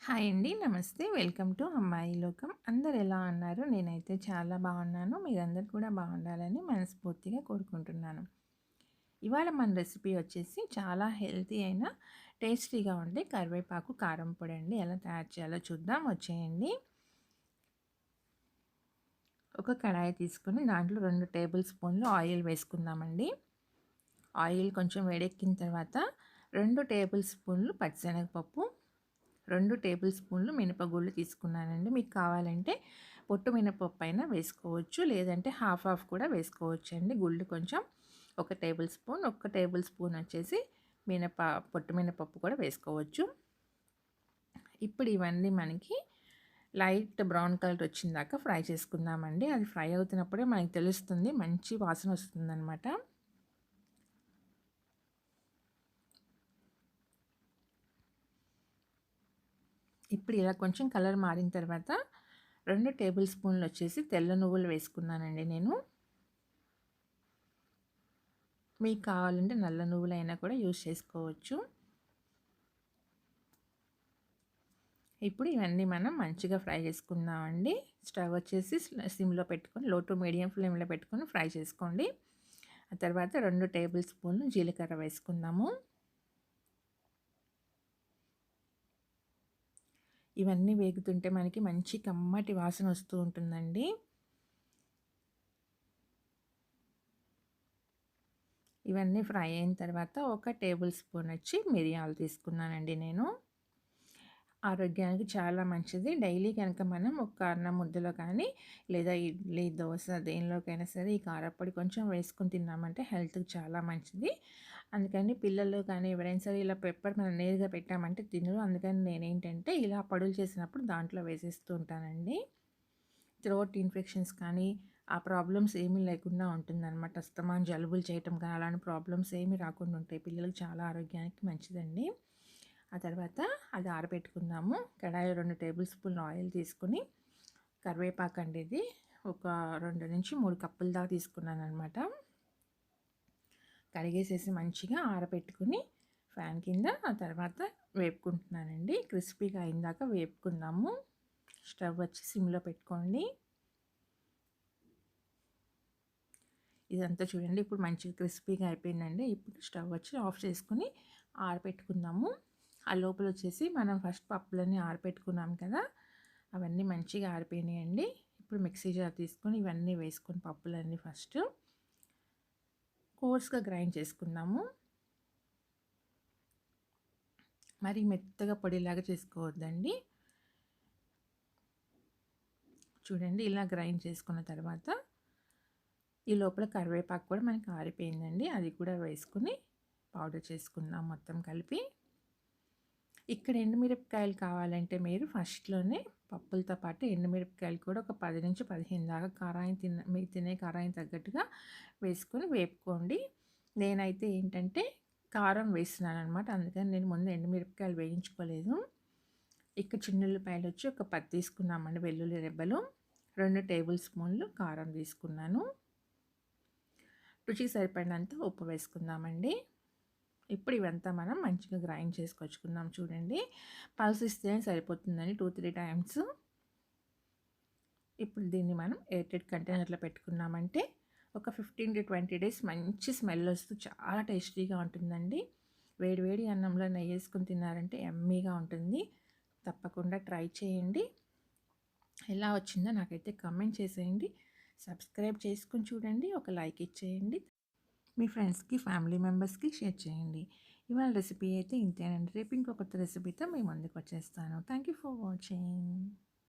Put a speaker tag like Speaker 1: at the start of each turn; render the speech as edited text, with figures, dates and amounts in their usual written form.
Speaker 1: Hi అండి. నమస్తే. Welcome to అమ్మాయి లోకం. అందరూ ఎలా ఉన్నారు? నేనైతే చాలా బాగున్నాను. మీరందరూ కూడా బాగుండాలని మనస్ఫూర్తిగా కోరుకుంటున్నాను. ఇవాళ మన రెసిపీ వచ్చేసి చాలా హెల్తీ అయిన టేస్టీగా ఉండే కరివేపాకు కారం పొడి అండి. ఎలా తయారు చేయాలో చూద్దాం, వచ్చేయండి. ఒక కడాయి తీసుకొని దాంట్లో 2 టేబుల్ స్పూన్లు ఆయిల్ వేసుకుందామండి. ఆయిల్ కొంచెం వేడెక్కిన తర్వాత 2 టేబుల్ స్పూన్లు పచ్చిశనగపప్పు, 2 టేబుల్ స్పూన్లు మినపగుళ్ళు తీసుకున్నానండి. మీకు కావాలంటే పొట్టు మినపప్పు అయినా వేసుకోవచ్చు, లేదంటే హాఫ్ కూడా వేసుకోవచ్చు అండి. గుళ్ళు కొంచెం ఒక టేబుల్ స్పూన్ వచ్చేసి పొట్టు మినపప్పు కూడా వేసుకోవచ్చు. ఇప్పుడు ఇవన్నీ మనకి లైట్ బ్రౌన్ కలర్ వచ్చిందాక ఫ్రై చేసుకుందామండి. అది ఫ్రై అవుతున్నప్పుడే మనకి తెలుస్తుంది, మంచి వాసన వస్తుందన్నమాట. ఇప్పుడు ఇలా కొంచెం కలర్ మారిన తర్వాత 2 టేబుల్ స్పూన్లు వచ్చేసి తెల్ల నువ్వులు వేసుకున్నానండి నేను. మీకు కావాలంటే నల్ల నువ్వులైనా కూడా యూజ్ చేసుకోవచ్చు. ఇప్పుడు ఇవన్నీ మనం మంచిగా ఫ్రై చేసుకుందామండి. స్టవ్ వచ్చేసి సిమ్లో పెట్టుకొని లో టు మీడియం ఫ్లేమ్లో పెట్టుకొని ఫ్రై చేసుకోండి. ఆ తర్వాత 2 టేబుల్ స్పూన్లు జీలకర్ర వేసుకుందాము. ఇవన్నీ వేగుతుంటే మనకి మంచి కమ్మటి వాసన వస్తూ ఉంటుందండి. ఇవన్నీ ఫ్రై అయిన తర్వాత ఒక టేబుల్ స్పూన్ వచ్చి మిరియాలు తీసుకున్నానండి నేను. ఆరోగ్యానికి చాలా మంచిది. డైలీ కనుక మనం ఒక అన్నం ముద్దలో కానీ లేదా ఇడ్లీ, దోశ దేనిలోకైనా సరే ఈ కారప్పొడి కొంచెం వేసుకొని తిన్నామంటే హెల్త్‌కి చాలా మంచిది. అందుకని పిల్లలు కానీ ఎవరైనా సరే ఇలా పెప్పర్ మనం నేరుగా పెట్టామంటే తినరు. అందుకని నేనేంటంటే ఇలా పొడులు చేసినప్పుడు దాంట్లో వేసేస్తూ ఉంటానండి. థ్రోట్ ఇన్ఫెక్షన్స్ కానీ ఆ ప్రాబ్లమ్స్ ఏమీ లేకుండా ఉంటుందన్నమాట. అస్తమానం జలుబులు చేయటం కానీ అలాంటి ప్రాబ్లమ్స్ ఏమీ రాకుండా ఉంటాయి. పిల్లలకి చాలా ఆరోగ్యానికి మంచిదండి. ఆ తర్వాత అది ఆరబెట్టుకుందాము. కడాయిలో 2 టేబుల్ స్పూన్లు ఆయిల్ తీసుకుని కరివేపాకు అండి, ఇది ఒక 2-3 కప్పుల దాకా తీసుకున్నాను అనమాట. కడిగేసేసి మంచిగా ఆరబెట్టుకుని ఫ్యాన్ కింద ఆ తర్వాత వేపుకుంటున్నానండి. క్రిస్పీగా అయిందాక వేపుకుందాము. స్టవ్ వచ్చి సిమ్లో పెట్టుకోండి. ఇదంతా చూడండి ఇప్పుడు మంచిగా క్రిస్పీగా అయిపోయిందండి. ఇప్పుడు స్టవ్ వచ్చి ఆఫ్ చేసుకుని ఆరబెట్టుకుందాము. ఆ లోపల వచ్చేసి మనం ఫస్ట్ పప్పులన్నీ ఆరబెట్టుకున్నాం కదా, అవన్నీ మంచిగా ఆరిపోయినాయండి. ఇప్పుడు మిక్సీ జార్ తీసుకొని ఇవన్నీ వేసుకొని పప్పులన్నీ ఫస్ట్ కోర్స్గా గ్రైండ్ చేసుకుందాము. మరి మెత్తగా పొడిలాగా చేసుకోవద్దండి. చూడండి ఇలా గ్రైండ్ చేసుకున్న తర్వాత ఈ లోపల కరివేపాకు కూడా మనకి ఆరిపోయిందండి. అది కూడా వేసుకుని పౌడర్ చేసుకుందాం మొత్తం కలిపి. ఇక్కడ ఎండుమిరపకాయలు కావాలంటే మీరు ఫస్ట్లోనే పప్పులతో పాటు ఎండుమిరపకాయలు కూడా ఒక 10-15 దాకా మీరు తినే కారానికి తగ్గట్టుగా వేసుకొని వేపుకోండి. నేనైతే ఏంటంటే కారం వేస్తున్నాను అనమాట, అందుకని నేను ముందు ఎండుమిరపకాయలు వేయించుకోలేదు. ఇక్కడ చిన్నుల్లిపాయలు వచ్చి ఒక 10 తీసుకున్నామండి, వెల్లుల్లి రెబ్బలు. 2 టేబుల్ స్పూన్లు కారం తీసుకున్నాను. రుచికి సరిపడినంత ఉప్పు వేసుకుందామండి. ఇప్పుడు ఇవంతా మనం మంచిగా గ్రైండ్ చేసుకొచ్చుకుందాం. చూడండి పల్స్ ఇస్తేనే సరిపోతుందండి 2-3 టైమ్స్. ఇప్పుడు దీన్ని మనం ఎయిర్‌టైట్ కంటైనర్లో పెట్టుకున్నామంటే ఒక 15-20 డేస్ మంచి స్మెల్ వస్తూ చాలా టేస్టీగా ఉంటుందండి. వేడి వేడి అన్నంలో నెయ్యి వేసుకొని తిన్నారంటే యమ్మీగా ఉంటుంది. తప్పకుండా ట్రై చేయండి. ఎలా వచ్చిందో నాకైతే కామెంట్ చేసేయండి. సబ్స్క్రైబ్ చేసుకొని చూడండి, ఒక లైక్ ఇచ్చేయండి. మీ ఫ్రెండ్స్కి, ఫ్యామిలీ మెంబర్స్కి షేర్ చేయండి. ఇవాళ రెసిపీ అయితే ఇంతేనండి. రేపు ఇంకొక కొత్త రెసిపీతో మీ ముందుకు వచ్చేస్తాను. Thank you for watching.